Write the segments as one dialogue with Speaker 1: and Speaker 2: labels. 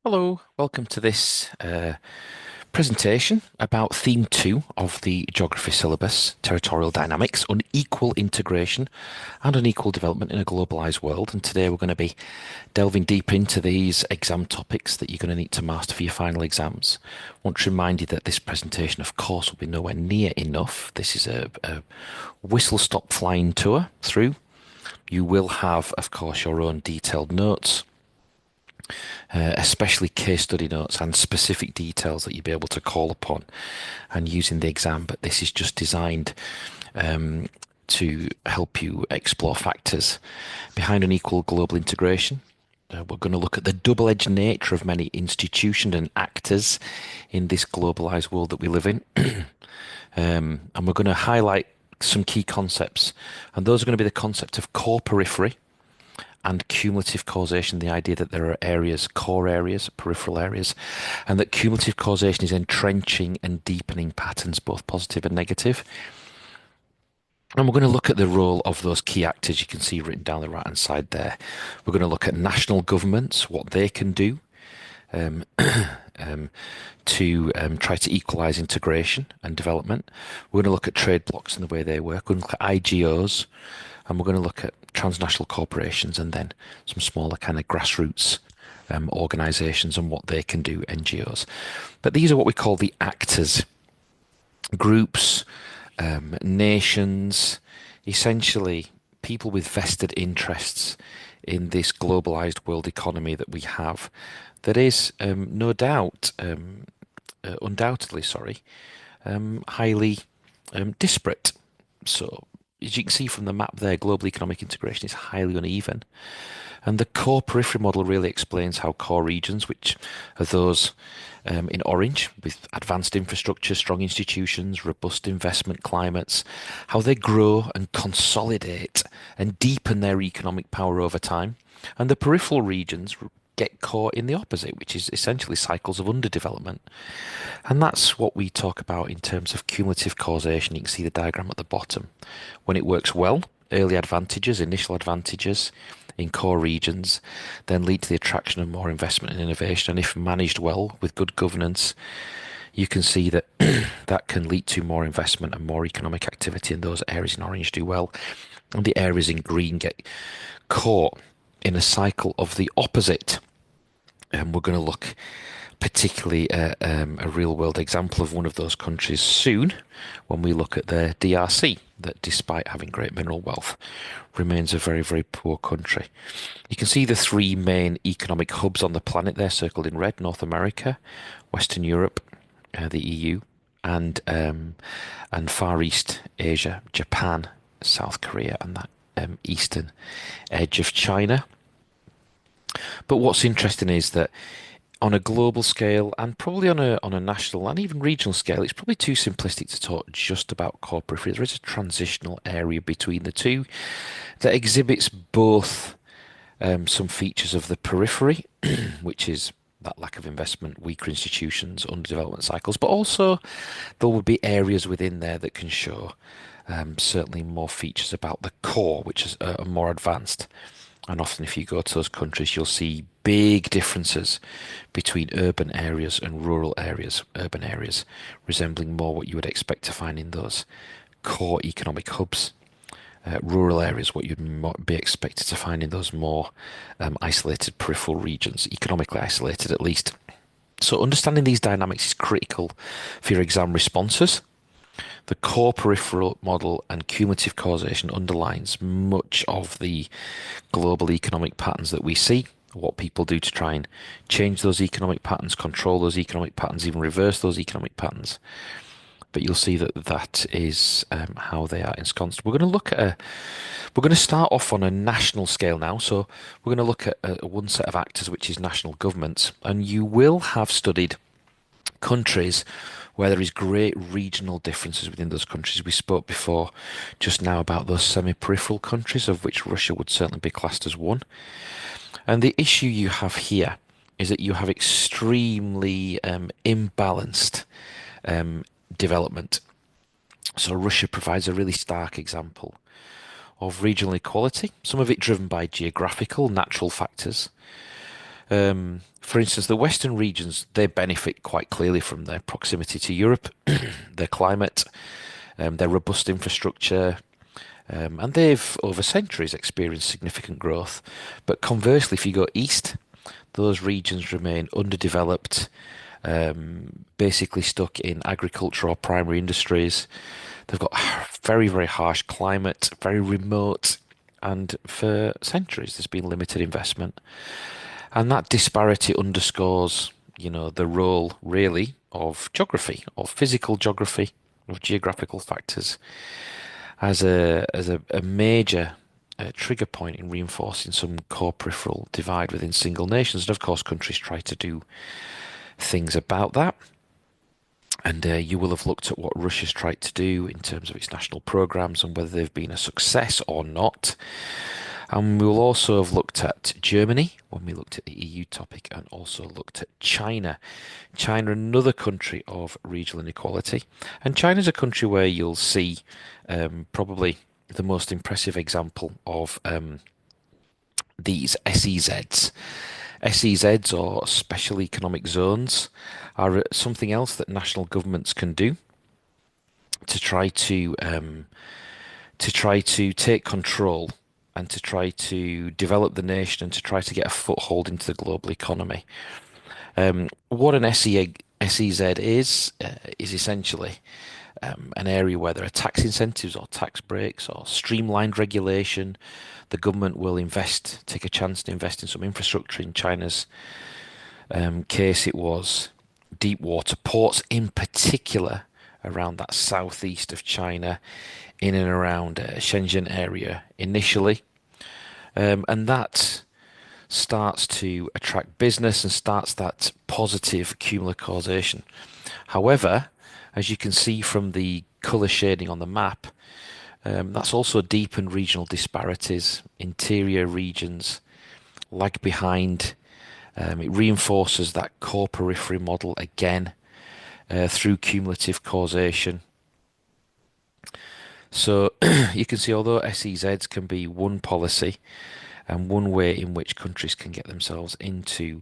Speaker 1: Hello, welcome to this presentation about Theme 2 of the Geography syllabus, Territorial Dynamics, Unequal Integration and Unequal Development in a Globalised World. And today we're going to be delving deep into these exam topics that you're going to need to master for your final exams. I want to remind you that this presentation, of course, will be nowhere near enough. This is a whistle-stop flying tour through. You will have, of course, your own detailed notes, especially case study notes and specific details that you'll be able to call upon and use in the exam. But this is just designed to help you explore factors behind unequal global integration. We're going to look at the double-edged nature of many institutions and actors in this globalized world that we live in. And we're going to highlight some key concepts. And those are going to be the concept of core periphery and cumulative causation, the idea that there are areas, core areas, peripheral areas, and that cumulative causation is entrenching and deepening patterns, both positive and negative. And we're going to look at the role of those key actors you can see written down the right-hand side there. We're going to look at national governments, what they can do um, to try to equalise integration and development. We're going to look at trade blocks and the way they work. We're going to look at IGOs, and we're going to look at transnational corporations and then some smaller kind of grassroots organisations and what they can do, NGOs. But these are what we call the actors, groups, nations, essentially people with vested interests in this globalised world economy that we have that is no doubt, undoubtedly, highly disparate. So as you can see from the map there, global economic integration is highly uneven. And the core periphery model really explains how core regions, which are those in orange with advanced infrastructure, strong institutions, robust investment climates, how they grow and consolidate and deepen their economic power over time. And the peripheral regions get caught in the opposite, which is essentially cycles of underdevelopment. And that's what we talk about in terms of cumulative causation. You can see the diagram at the bottom. When it works well, early advantages, initial advantages in core regions, then lead to the attraction of more investment and innovation. And if managed well with good governance, you can see that that can lead to more investment and more economic activity, and those areas in orange do well. And the areas in green get caught in a cycle of the opposite. And we're going to look particularly at a real world example of one of those countries soon when we look at the DRC, that despite having great mineral wealth remains a very, very poor country. You can see the three main economic hubs on the planet there circled in red: North America, Western Europe, the EU, and Far East Asia, Japan, South Korea, and that eastern edge of China. But what's interesting is that on a global scale and probably on a national and even regional scale, it's probably too simplistic to talk just about core periphery. There is a transitional area between the two that exhibits both some features of the periphery, which is that lack of investment, weaker institutions, underdevelopment cycles, but also there will be areas within there that can show certainly more features about the core, which is more advanced. And often, if you go to those countries, you'll see big differences between urban areas and rural areas. Urban areas resembling more what you would expect to find in those core economic hubs. Rural areas, what you'd be expected to find in those more isolated peripheral regions, economically isolated at least. So understanding these dynamics is critical for your exam responses. The core peripheral model and cumulative causation underlines much of the global economic patterns that we see, what people do to try and change those economic patterns, control those economic patterns, even reverse those economic patterns. But you'll see that that is how they are ensconced. We're going to start off on a national scale now. So we're going to look at one set of actors, which is national governments, and you will have studied countries where there is great regional differences within those countries. We spoke before just now about those semi-peripheral countries, of which Russia would certainly be classed as one. And the issue you have here is that you have extremely imbalanced development. So Russia provides a really stark example of regional equality, some of it driven by geographical, natural factors, For instance, the Western regions, they benefit quite clearly from their proximity to Europe, their climate, their robust infrastructure, and they've over centuries experienced significant growth. But conversely, if you go east, those regions remain underdeveloped, basically stuck in agriculture or primary industries. They've got very, very harsh climate, very remote, and for centuries there's been limited investment. And that disparity underscores, the role really of geography, of physical geography, of geographical factors as a major trigger point in reinforcing some core peripheral divide within single nations. And of course, countries try to do things about that. And you will have looked at what Russia's tried to do in terms of its national programs and whether they've been a success or not. And we will also have looked at Germany when we looked at the EU topic and also looked at China. China, another country of regional inequality. And China is a country where you'll see probably the most impressive example of these SEZs. SEZs, or special economic zones, are something else that national governments can do to try to take control and to try to develop the nation and to try to get a foothold into the global economy. What an SEZ is essentially an area where there are tax incentives or tax breaks or streamlined regulation. The government will take a chance to invest in some infrastructure. In China's case, it was deep water ports, in particular around that southeast of China, in and around Shenzhen area initially. And that starts to attract business and starts that positive cumulative causation. However, as you can see from the colour shading on the map, that's also deepened regional disparities. Interior regions lag behind. It reinforces that core periphery model again through cumulative causation. So you can see, although SEZs can be one policy and one way in which countries can get themselves into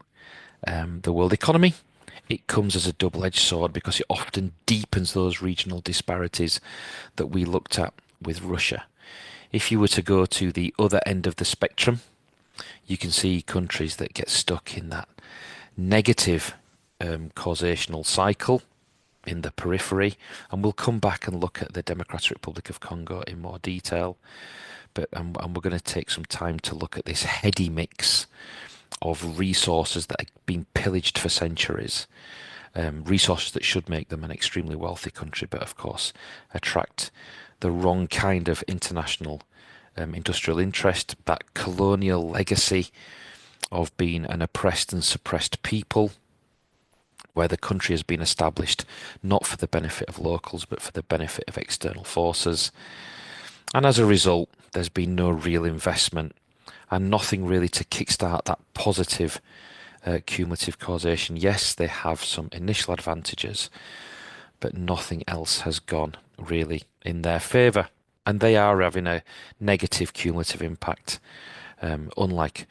Speaker 1: the world economy, it comes as a double-edged sword because it often deepens those regional disparities that we looked at with Russia. If you were to go to the other end of the spectrum, you can see countries that get stuck in that negative causational cycle in the periphery, and we'll come back and look at the Democratic Republic of Congo in more detail. But and we're going to take some time to look at this heady mix of resources that have been pillaged for centuries, resources that should make them an extremely wealthy country, but of course attract the wrong kind of international industrial interest, that colonial legacy of being an oppressed and suppressed people, where the country has been established not for the benefit of locals, but for the benefit of external forces. And as a result, there's been no real investment and nothing really to kickstart that positive cumulative causation. Yes, they have some initial advantages, but nothing else has gone really in their favour. And they are having a negative cumulative impact, unlike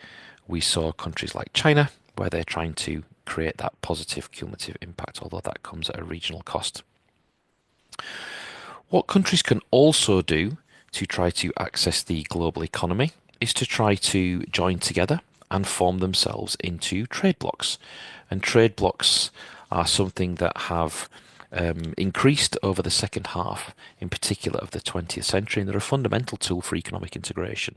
Speaker 1: we saw countries like China, where they're trying to create that positive cumulative impact, although that comes at a regional cost. What countries can also do to try to access the global economy is to try to join together and form themselves into trade blocs. And trade blocs are something that have increased over the second half, in particular of the 20th century, and they're a fundamental tool for economic integration.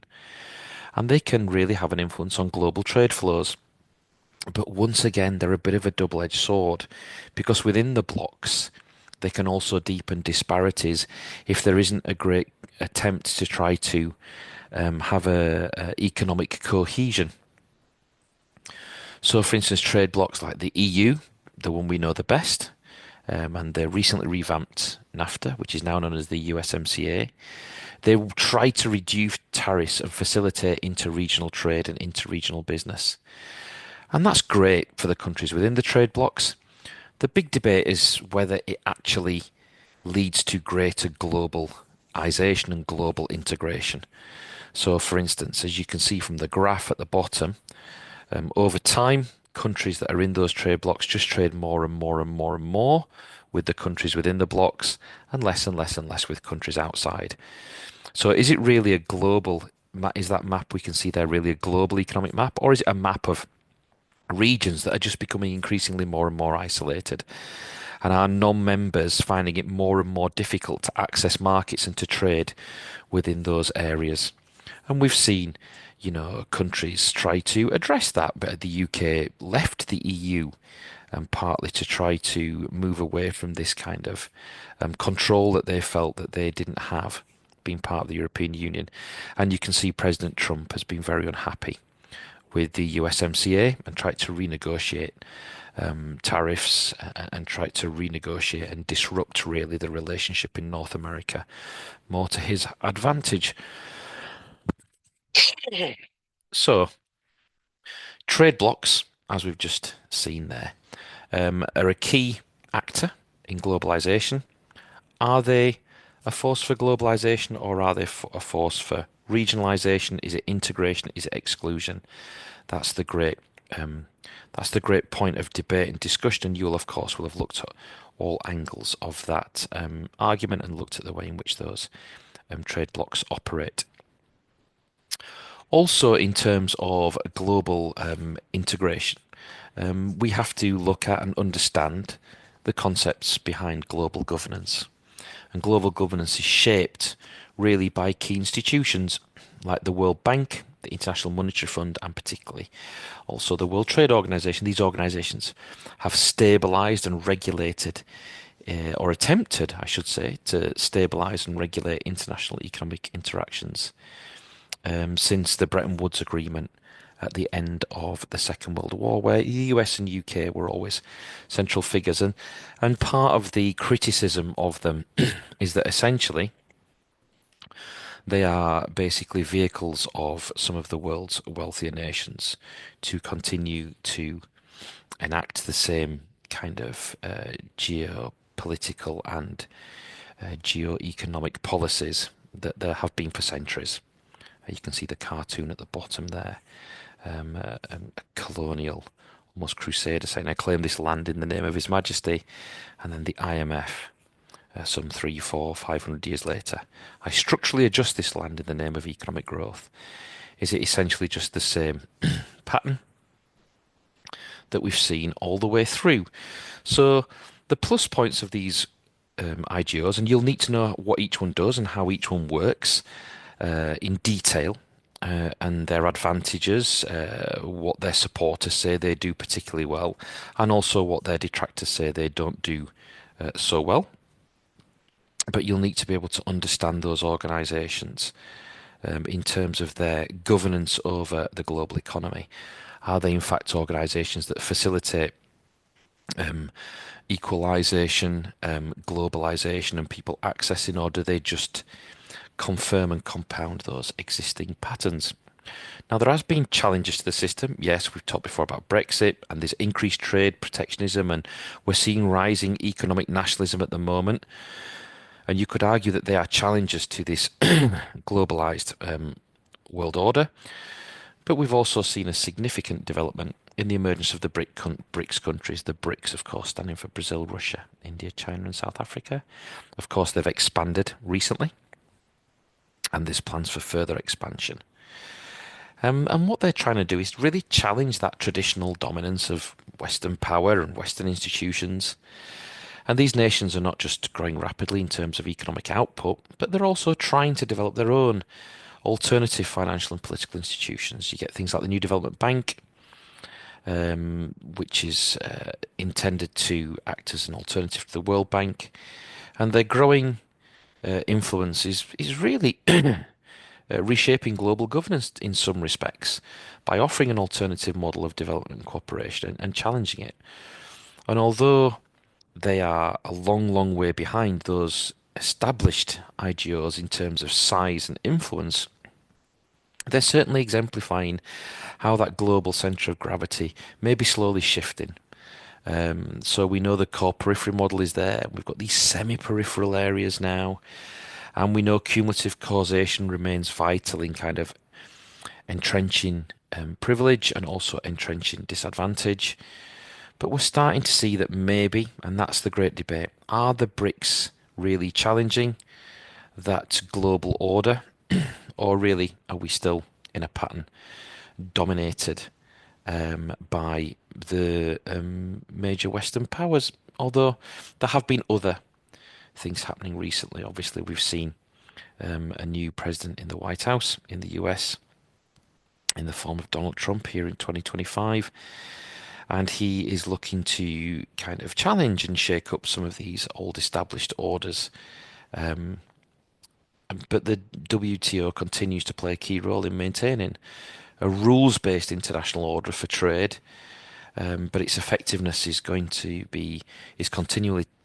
Speaker 1: And they can really have an influence on global trade flows. But once again, they're a bit of a double-edged sword, because within the blocs, they can also deepen disparities if there isn't a great attempt to try to have a economic cohesion. So, for instance, trade blocs like the EU, the one we know the best, and the recently revamped NAFTA, which is now known as the USMCA, they try to reduce tariffs and facilitate inter-regional trade and inter-regional business. And that's great for the countries within the trade blocs. The big debate is whether it actually leads to greater globalization and global integration. So, for instance, as you can see from the graph at the bottom, Over time, countries that are in those trade blocks just trade more and more and more and more with the countries within the blocks and less and less and less with countries outside. So is it really a global is that map we can see there really a global economic map, or is it a map of regions that are just becoming increasingly more and more isolated? And are non-members finding it more and more difficult to access markets and to trade within those areas? And we've seen, countries try to address that, but the UK left the EU partly to try to move away from this kind of control that they felt that they didn't have being part of the European Union. And you can see President Trump has been very unhappy with the USMCA and tried to renegotiate tariffs and tried to renegotiate and disrupt really the relationship in North America more to his advantage. So, trade blocks, as we've just seen there, are a key actor in globalization. Are they a force for globalization, or are they a force for regionalization? Is it integration? Is it exclusion? That's the great that's the great point of debate and discussion. And you'll, of course, will have looked at all angles of that argument and looked at the way in which those trade blocks operate. Also, in terms of global integration, we have to look at and understand the concepts behind global governance. And global governance is shaped really by key institutions like the World Bank, the International Monetary Fund, and particularly also the World Trade Organization. These organizations have stabilized and regulated, or attempted, I should say, to stabilize and regulate international economic interactions since the Bretton Woods Agreement at the end of the Second World War, where the US and UK were always central figures. And part of the criticism of them is that essentially they are basically vehicles of some of the world's wealthier nations to continue to enact the same kind of geopolitical and geo-economic policies that there have been for centuries. You can see the cartoon at the bottom there, a colonial, almost crusader saying, "I claim this land in the name of His Majesty," and then the IMF, some 3, 4, 500 years later, "I structurally adjust this land in the name of economic growth." Is it essentially just the same pattern that we've seen all the way through? So the plus points of these IGOs, and you'll need to know what each one does and how each one works in detail, and their advantages, what their supporters say they do particularly well, and also what their detractors say they don't do so well. But you'll need to be able to understand those organisations in terms of their governance over the global economy. Are they in fact organisations that facilitate equalisation, globalisation, and people accessing, or do they just confirm and compound those existing patterns? Now, there has been challenges to the system. Yes, we've talked before about Brexit, and there's increased trade protectionism, and we're seeing rising economic nationalism at the moment. And you could argue that they are challenges to this globalized world order. But we've also seen a significant development in the emergence of the BRICS countries. The BRICS, of course, standing for Brazil, Russia, India, China, and South Africa. Of course, they've expanded recently, and there's plans for further expansion. And what they're trying to do is really challenge that traditional dominance of Western power and Western institutions. And these nations are not just growing rapidly in terms of economic output, but they're also trying to develop their own alternative financial and political institutions. You get things like the New Development Bank, which is intended to act as an alternative to the World Bank. And their growing influence is really reshaping global governance in some respects by offering an alternative model of development and cooperation and challenging it. And although they are a long, long way behind those established IGOs in terms of size and influence, they're certainly exemplifying how that global centre of gravity may be slowly shifting. So we know the core periphery model is there. We've got these semi-peripheral areas now, and we know cumulative causation remains vital in kind of entrenching privilege and also entrenching disadvantage. But we're starting to see that maybe, and that's the great debate, are the BRICS really challenging that global order, or really are we still in a pattern dominated by the major Western powers? Although there have been other things happening recently. Obviously, we've seen a new president in the White House in the US in the form of Donald Trump here in 2025. And he is looking to kind of challenge and shake up some of these old established orders. Um, but the WTO continues to play a key role in maintaining a rules-based international order for trade. But its effectiveness is continually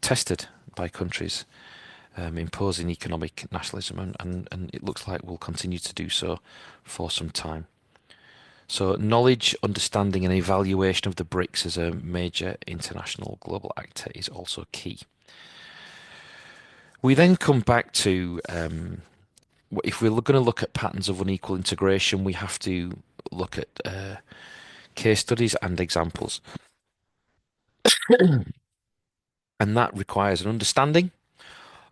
Speaker 1: tested by countries imposing economic nationalism, and it looks like will continue to do so for some time. So knowledge, understanding and evaluation of the BRICS as a major international global actor is also key. We then come back to if we're going to look at patterns of unequal integration, we have to look at case studies and examples. And that requires an understanding,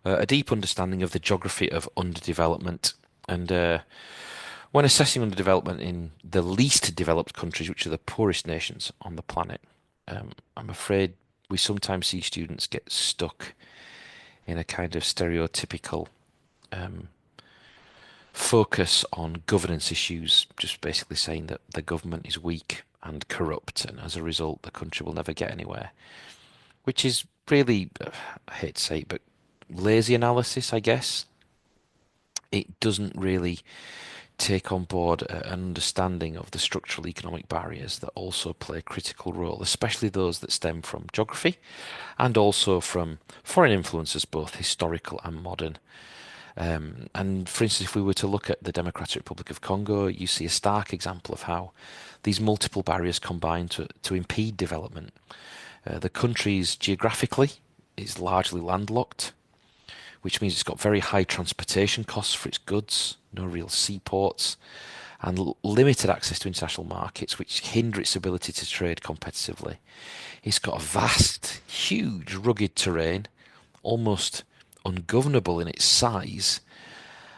Speaker 1: a deep understanding of the geography of underdevelopment. And when assessing underdevelopment in the least developed countries, which are the poorest nations on the planet, I'm afraid we sometimes see students get stuck in a kind of stereotypical focus on governance issues, just basically saying that the government is weak and corrupt, and as a result, the country will never get anywhere, which is really, I hate to say it, but lazy analysis, I guess. It doesn't really take on board an understanding of the structural economic barriers that also play a critical role, especially those that stem from geography and also from foreign influences, both historical and modern. And for instance, if we were to look at the Democratic Republic of Congo, you see a stark example of how these multiple barriers combine to impede development. The country's geographically is largely landlocked, which means it's got very high transportation costs for its goods, no real seaports, and limited access to international markets, which hinder its ability to trade competitively. It's got a vast, huge, rugged terrain, almost ungovernable in its size,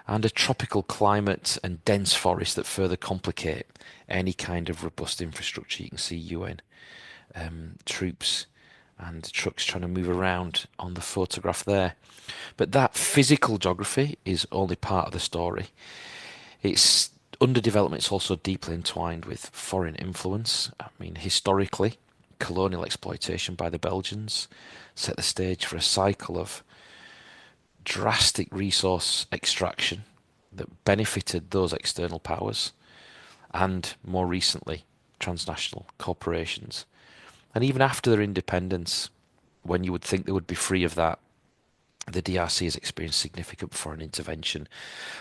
Speaker 1: and a tropical climate and dense forests that further complicate any kind of robust infrastructure. You can see UN troops and trucks trying to move around on the photograph there. But that physical geography is only part of the story. Its underdevelopment is also deeply entwined with foreign influence. I mean, historically, colonial exploitation by the Belgians set the stage for a cycle of drastic resource extraction that benefited those external powers and, more recently, transnational corporations. And even after their independence, when you would think they would be free of that, the DRC has experienced significant foreign intervention,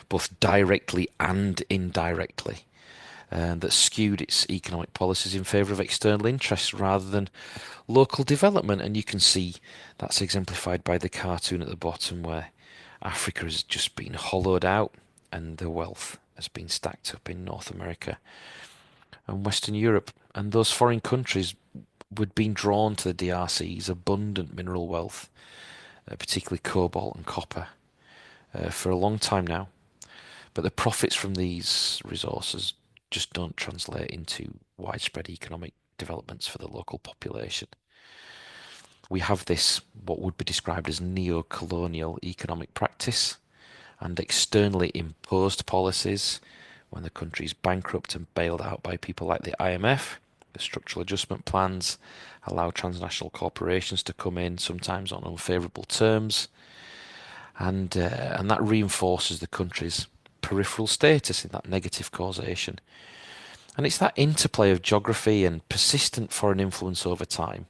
Speaker 1: both directly and indirectly, that skewed its economic policies in favour of external interests rather than local development. And you can see that's exemplified by the cartoon at the bottom, where Africa has just been hollowed out and the wealth has been stacked up in North America and Western Europe. And those foreign countries would be drawn to the DRC's abundant mineral wealth, particularly cobalt and copper, for a long time now. But the profits from these resources just don't translate into widespread economic developments for the local population. We have this, what would be described as neo-colonial economic practice and externally imposed policies when the country is bankrupt and bailed out by people like the IMF. The structural adjustment plans allow transnational corporations to come in, sometimes on unfavourable terms, and that reinforces the country's peripheral status in that negative causation. And it's that interplay of geography and persistent foreign influence over time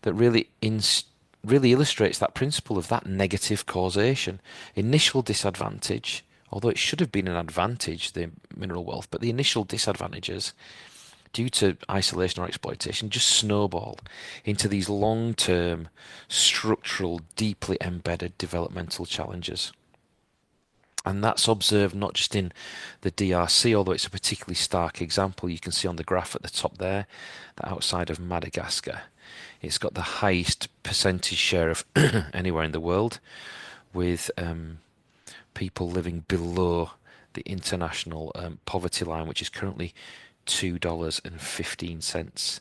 Speaker 1: that really illustrates that principle of that negative causation. Initial disadvantage, although it should have been an advantage, the mineral wealth, but the initial disadvantages due to isolation or exploitation just snowball into these long-term, structural, deeply embedded developmental challenges. And that's observed not just in the DRC, although it's a particularly stark example. You can see on the graph at the top there that outside of Madagascar, it's got the highest percentage share of anywhere in the world, with people living below the international poverty line, which is currently $2.15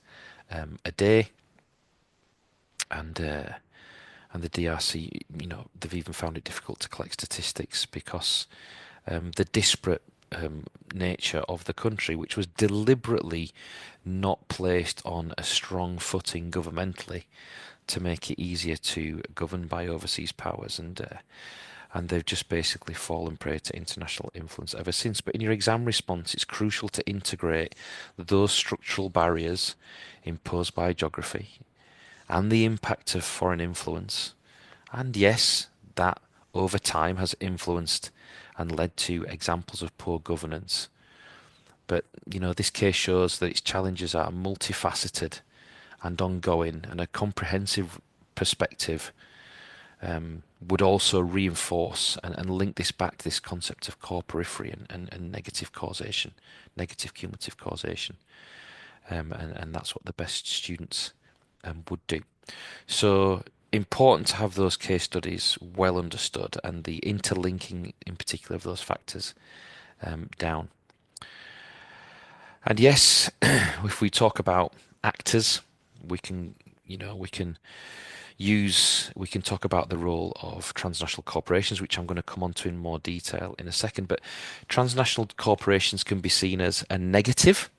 Speaker 1: a day. And and the DRC, they've even found it difficult to collect statistics because the disparate nature of the country, which was deliberately not placed on a strong footing governmentally to make it easier to govern by overseas powers, and they've just basically fallen prey to international influence ever since. But in your exam response, it's crucial to integrate those structural barriers imposed by geography and the impact of foreign influence. And yes, that over time has influenced and led to examples of poor governance. But, this case shows that its challenges are multifaceted and ongoing, and a comprehensive perspective would also reinforce and link this back to this concept of core periphery and negative causation, negative cumulative causation. And that's what the best students would do. So important to have those case studies well understood and the interlinking in particular of those factors down. And yes, if we talk about actors, we can, we can talk about the role of transnational corporations, which I'm going to come on to in more detail in a second. But transnational corporations can be seen as a negative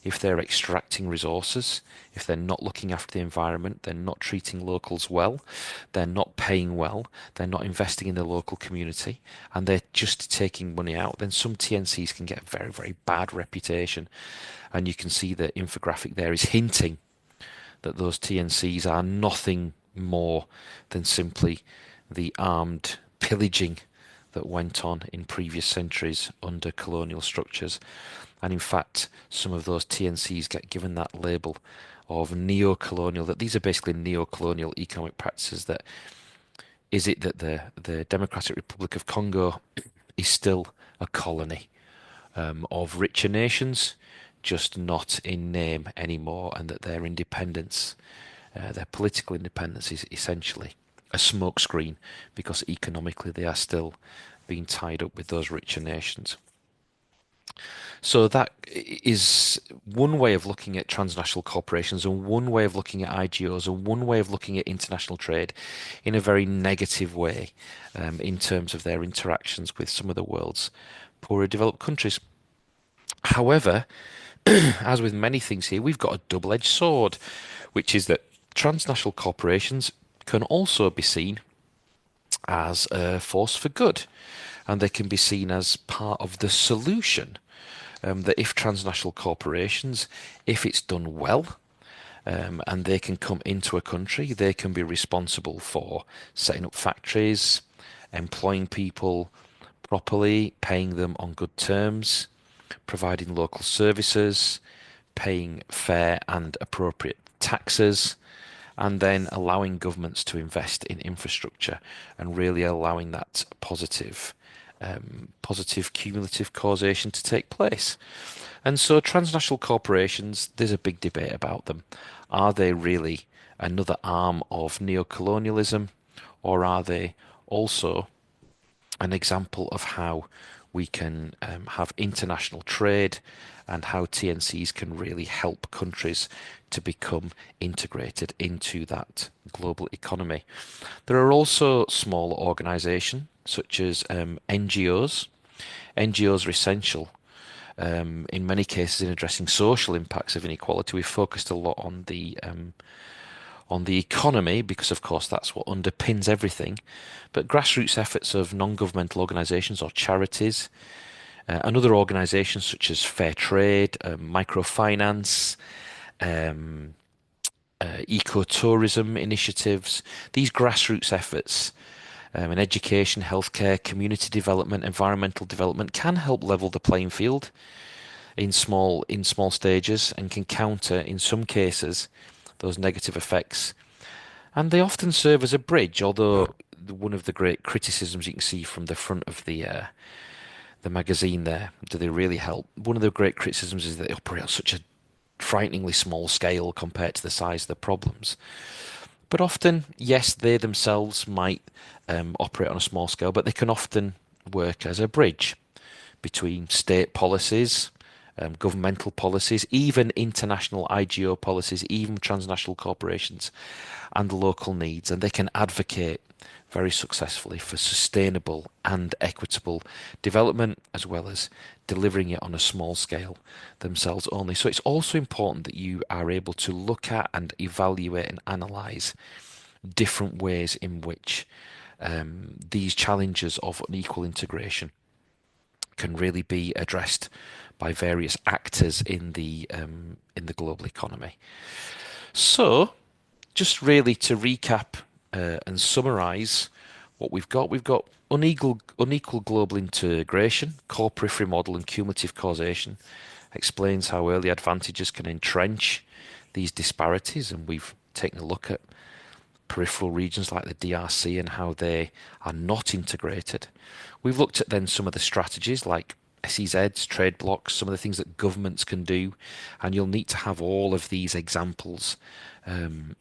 Speaker 1: if they're extracting resources, if they're not looking after the environment, they're not treating locals well, they're not paying well, they're not investing in the local community, and they're just taking money out, then some TNCs can get a very, very bad reputation. And you can see the infographic there is hinting that those TNCs are nothing more than simply the armed pillaging that went on in previous centuries under colonial structures. And in fact, some of those TNCs get given that label of neo-colonial, that these are basically neo-colonial economic practices. That is it that the Democratic Republic of Congo is still a colony of richer nations, just not in name anymore, and that their independence, their political independence, is essentially a smokescreen because economically they are still being tied up with those richer nations. So that is one way of looking at transnational corporations and one way of looking at IGOs and one way of looking at international trade in a very negative way in terms of their interactions with some of the world's poorer developed countries. However, as with many things here, we've got a double-edged sword, which is that transnational corporations can also be seen as a force for good, and they can be seen as part of the solution. That if transnational corporations, if it's done well, and they can come into a country, they can be responsible for setting up factories, employing people properly, paying them on good terms, providing local services, paying fair and appropriate taxes, and then allowing governments to invest in infrastructure and really allowing that positive cumulative causation to take place. And so transnational corporations, there's a big debate about them. Are they really another arm of neocolonialism, or are they also an example of how we can have international trade and how TNCs can really help countries to become integrated into that global economy? There are also smaller organisations such as NGOs. NGOs are essential in many cases in addressing social impacts of inequality. We've focused a lot on the economy because, of course, that's what underpins everything. But grassroots efforts of non-governmental organisations or charities and other organisations such as Fair Trade, microfinance, ecotourism initiatives, these grassroots efforts in education, healthcare, community development, environmental development can help level the playing field in small stages and can counter, in some cases, those negative effects. And they often serve as a bridge, although one of the great criticisms you can see from the front of the magazine there. Do they really help? One of the great criticisms is that they operate on such a frighteningly small scale compared to the size of the problems. But often, yes, they themselves might operate on a small scale, but they can often work as a bridge between state policies, governmental policies, even international IGO policies, even transnational corporations, and local needs. And they can advocate very successfully for sustainable and equitable development, as well as delivering it on a small scale themselves only. So it's also important that you are able to look at and evaluate and analyse different ways in which these challenges of unequal integration can really be addressed by various actors in the global economy. So, just really to recap and summarise what we've got unequal global integration, core periphery model, and cumulative causation explains how early advantages can entrench these disparities, and we've taken a look at peripheral regions like the DRC and how they are not integrated. We've looked at then some of the strategies like SEZs, trade blocks, some of the things that governments can do, and you'll need to have all of these examples um,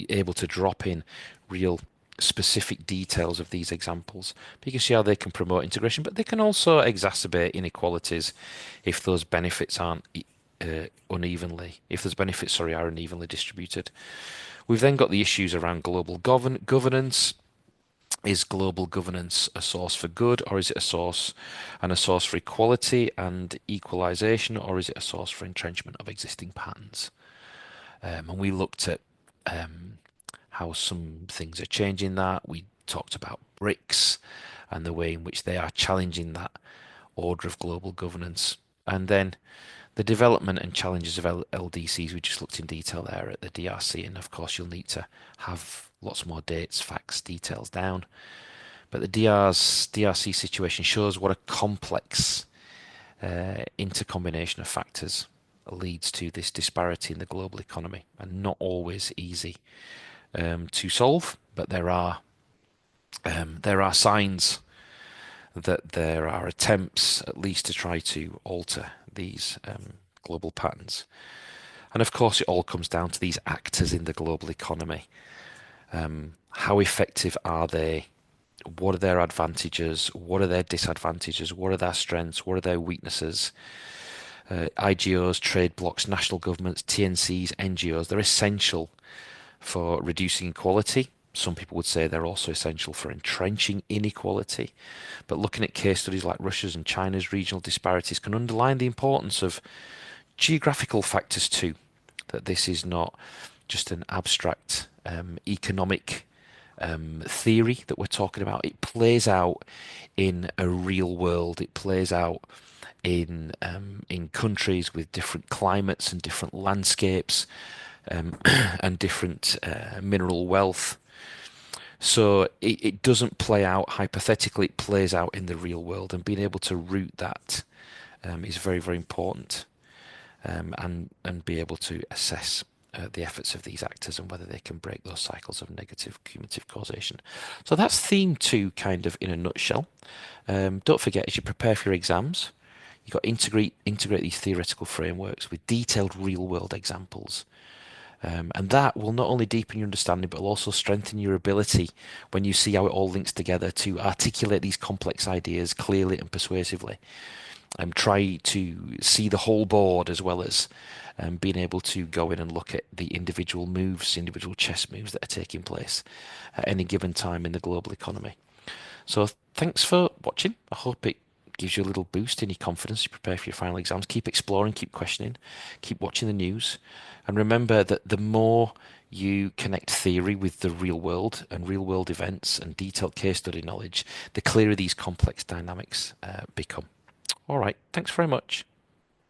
Speaker 1: able to drop in real specific details of these examples. But you can see how they can promote integration, but they can also exacerbate inequalities if those benefits aren't if those benefits, sorry, are unevenly distributed. We've then got the issues around global governance. Is global governance a source for good, or is it a source for equality and equalization, or is it a source for entrenchment of existing patterns? And we looked at how some things are changing that. We talked about BRICS and the way in which they are challenging that order of global governance. And then the development and challenges of LDCs, we just looked in detail there at the DRC, and of course you'll need to have lots more dates, facts, details down. But the DRC situation shows what a complex intercombination of factors leads to this disparity in the global economy, and not always easy to solve. But there are signs that there are attempts, at least, to try to alter these global patterns. And of course, it all comes down to these actors in the global economy. How effective are they? What are their advantages? What are their disadvantages? What are their strengths? What are their weaknesses? IGOs, trade blocks, national governments, TNCs, NGOs, they're essential for reducing inequality. Some people would say they're also essential for entrenching inequality. But looking at case studies like Russia's and China's regional disparities can underline the importance of geographical factors too, that this is not just an abstract economic theory that we're talking about. It plays out in a real world. It plays out in countries with different climates and different landscapes and different mineral wealth. So it doesn't play out hypothetically, it plays out in the real world, and being able to root that is very, very important, and be able to assess the efforts of these actors and whether they can break those cycles of negative cumulative causation. So that's theme 2 kind of in a nutshell. Don't forget, as you prepare for your exams, you've got to integrate these theoretical frameworks with detailed real world examples. And that will not only deepen your understanding, but will also strengthen your ability when you see how it all links together to articulate these complex ideas clearly and persuasively. Try to see the whole board, as well as being able to go in and look at the individual moves, individual chess moves that are taking place at any given time in the global economy. So thanks for watching. I hope it gives you a little boost in your confidence to prepare for your final exams. Keep exploring, keep questioning, keep watching the news. And remember that the more you connect theory with the real world and real world events and detailed case study knowledge, the clearer these complex dynamics become. All right, thanks very much.